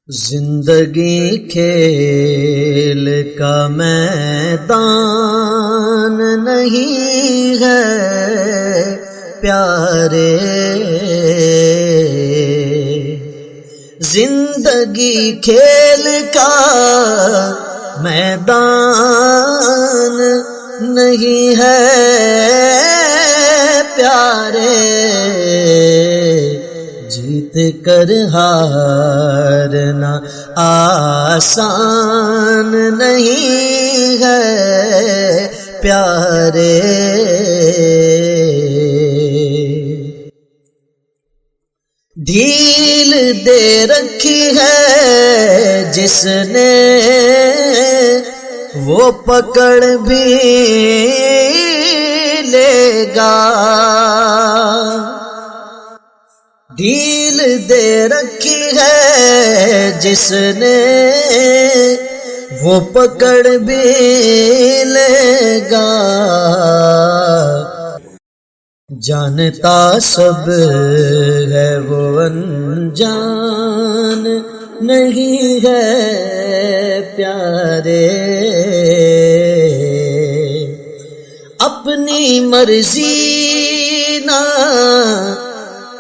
زندگی کھیل کا میدان نہیں ہے پیارے، زندگی کھیل کا میدان نہیں ہے پیارے، جیت کر ہارنا آسان نہیں ہے پیارے۔ ڈھیل دے رکھی ہے جس نے وہ پکڑ بھی لے گا، ڈھیل دے رکھی ہے جس نے وہ پکڑ بھی لے گا، جانتا سب ہے وہ انجان نہیں ہے پیارے، اپنی مرضی نہ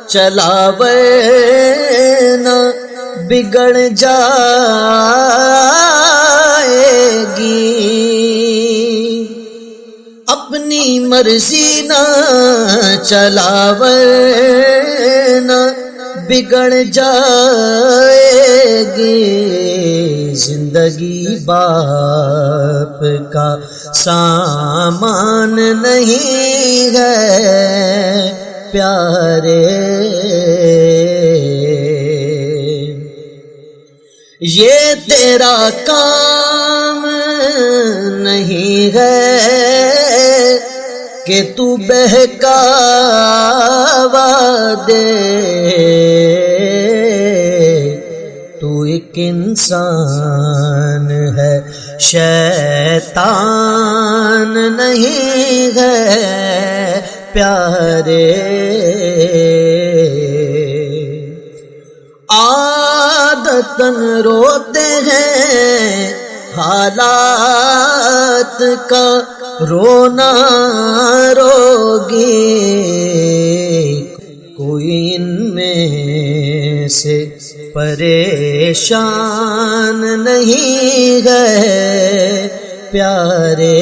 چلاوے نہ بگڑ جائے گی، اپنی مرضی نہ چلاوے نہ بگڑ جائے گی، زندگی باپ کا سامان نہیں ہے پیارے، یہ تیرا کام نہیں ہے کہ تو بہکاوا دے، تو ایک انسان ہے شیطان نہیں ہے پیارے، عادتاً روتے ہیں حالات کا رونا روگی، کوئی ان میں سے پریشان نہیں ہے پیارے،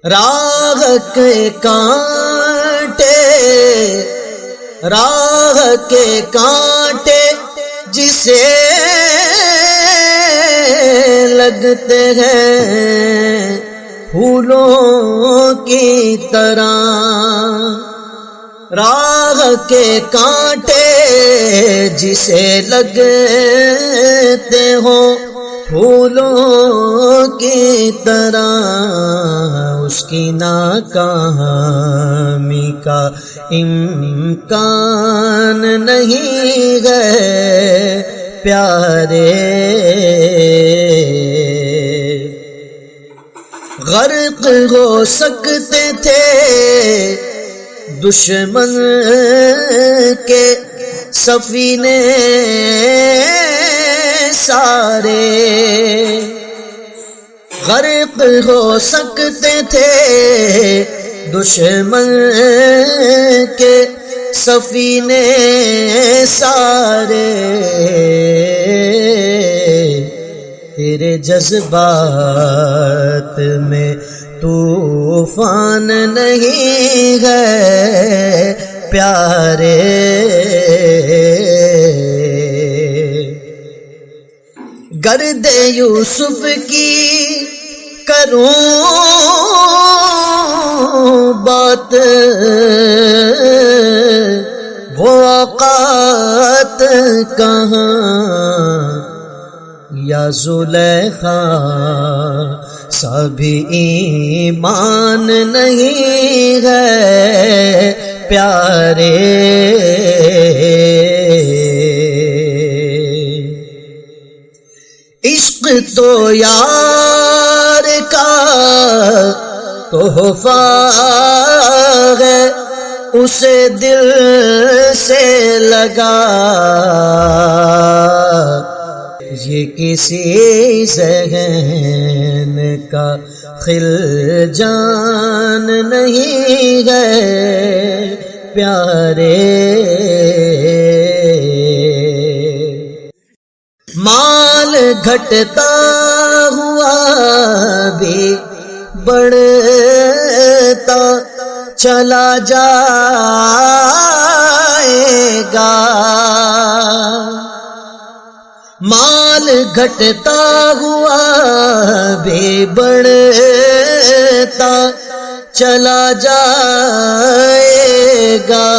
راہ کے کانٹے راہ کے کانٹے جسے لگتے ہیں پھولوں کی طرح، راہ کے کانٹے جسے لگتے ہوں پھولوں کی طرح، اس کی ناکامی کا امکان نہیں ہے پیارے، غرق ہو سکتے تھے دشمن کے سفینے سارے، غرق ہو سکتے تھے دشمن کے سفینے سارے، تیرے جذبات میں طوفان نہیں ہے پیارے، گرد یوسف کی کروں بات، وہ اوقات کہاں یا زلیخا سبھی ایمان نہیں ہے پیارے، عشق تو یار کا تحفہ ہے، اسے دل سے لگا، یہ کسی ذہن کا خلجان نہیں ہے پیارے۔ مال گھٹتا ہوا بھی بڑھتا چلا جائے گا، مال گھٹتا ہوا بھی بڑھتا چلا جائے گا،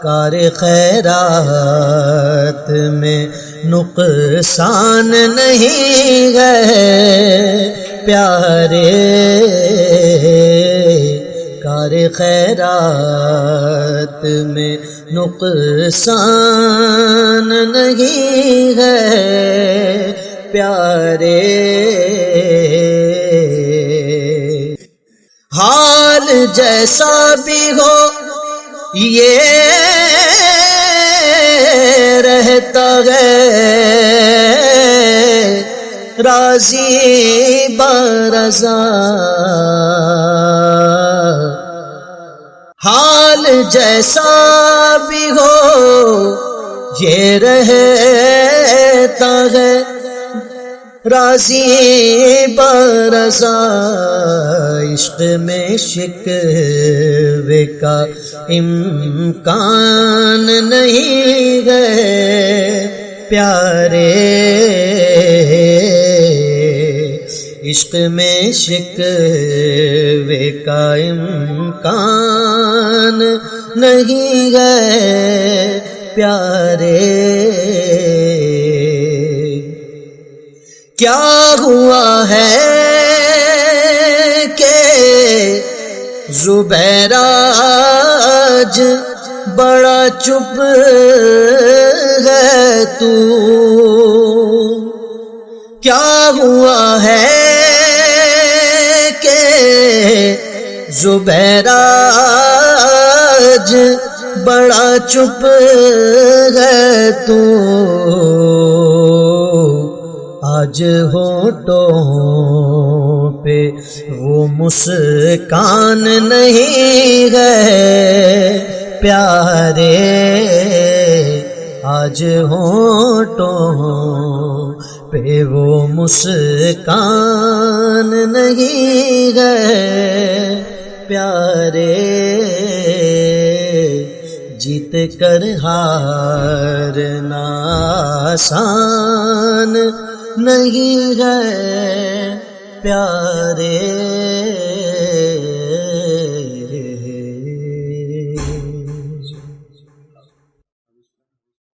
کار خیرات میں نقصان نہیں ہے پیارے، کار خیرات میں نقصان نہیں ہے پیارے۔ حال جیسا بھی ہو یہ رہتا ہے راضی برضا، حال جیسا بھی ہو یہ رہتا ہے راضی برضا، عشق میں شکوے کا امکان نہیں ہے پیارے، عشق میں شکوے کا امکان نہیں ہے پیارے۔ کیا ہوا ہے کہ زبیر آج بڑا چپ ہے تو، کیا ہوا ہے کہ زبیر آج بڑا چپ ہے تو، آج ہونٹوں پہ وہ مسکان نہیں ہے پیارے، آج ہونٹوں پہ وہ مسکان نہیں ہے پیارے، جیت کر ہارنا آسان نہیں ہے پیارے۔